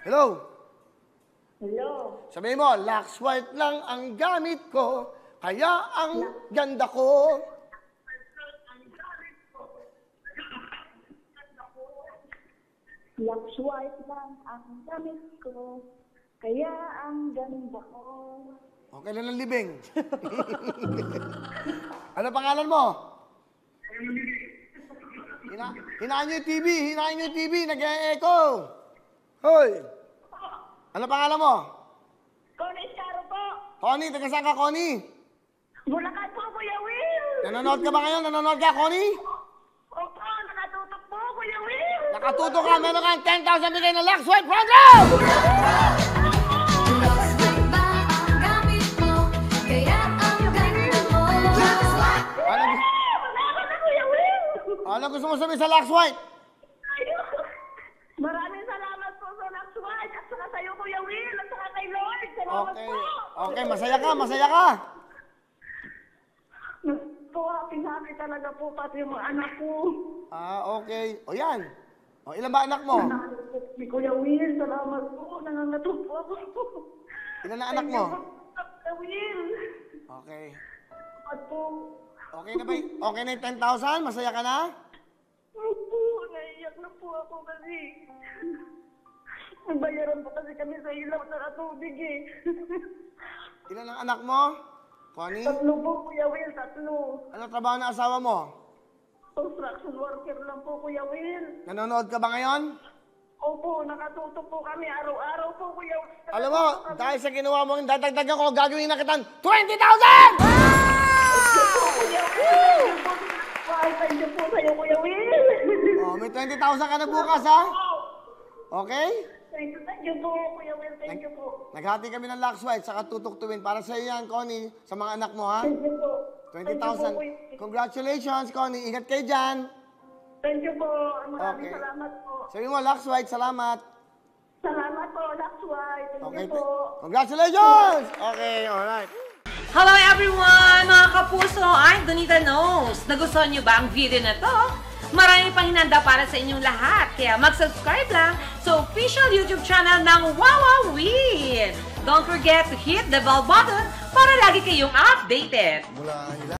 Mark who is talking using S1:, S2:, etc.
S1: Hello?
S2: Hello?
S1: Sabihin mo, Lux White lang ang gamit ko, kaya ang ganda ko.
S2: Lux White lang ang gamit ko, kaya ang ganda ko.
S1: Okay lang ng libing. Ano pangalan mo? Hinaan nyo yung TV, hinaan nyo yung TV, nag-e-echo. Hoy! Ano pangalan mo?
S2: Connie Charo po.
S1: Connie, taga saan ka, Connie?
S2: Bulacan po, Kuya Will.
S1: Nanonood ka ba ngayon? Nanonood ka, Connie?
S2: Opo, nakatutok po, Kuya Will.
S1: Nakatuto ka, meron kang 10,000 bigay ng Lux White program! Ano gusto mo sabihin sa Lux White?
S2: Maraming salamat po sa Lux White at saka sa'yo, Kuya Will, at saka kay Lord. Salamat
S1: Okay.
S2: po.
S1: Okay, masaya ka, masaya ka.
S2: Po, happy talaga po, pati yung mga anak ko.
S1: Okay. O yan. O, ilan ba anak mo?
S2: Si Kuya Will, salamat po. Nangangatog po ako.
S1: Ilan na anak mo?
S2: Kuya Will.
S1: Okay.
S2: At po,
S1: Okay na ba? Okay na yung 10,000? Masaya ka na?
S2: opo, naiyak na po ako kasi nagbayaran po kasi kami sa ilaw at tubig eh.
S1: Ilan ang anak mo? Connie?
S2: 3 po, Kuya Will, 3.
S1: Ano trabaho ng asawa mo?
S2: Construction worker lang po, Kuya Will.
S1: Nanonood ka ba ngayon?
S2: Opo, nakatutok po kami araw-araw po, Kuya Will.
S1: Alam mo, dahil sa ginawa mo, dadagdagan ko, gagawin na kitang 20,000!
S2: Kuya Will! Thank you po sa'yo, Kuya Will.
S1: Oh, may 20,000 ka na bukas, ha? Okay?
S2: Thank you po, Kuya Will. Thank you po.
S1: Naghati kami ng Lux White, saka tutuktuin. Para sa iyo yan, Connie, sa mga anak mo, ha?
S2: Thank you po.
S1: 20,000. Congratulations, Connie. Ingat kayo dyan.
S2: Thank you po. Maraming
S1: Okay.
S2: salamat po.
S1: Sabi mo, Lux White, salamat.
S2: Salamat po, Lux White. Thank
S1: Okay.
S2: you po.
S1: Congratulations! Okay, alright.
S3: Hello everyone! Mga kapuso, I'm Donita Knows. Nagustuhan niyo ba ang video na to? Marami pang hinanda para sa inyong lahat. Kaya mag-subscribe lang sa official YouTube channel ng Wowowin. Don't forget to hit the bell button para lagi kayong updated.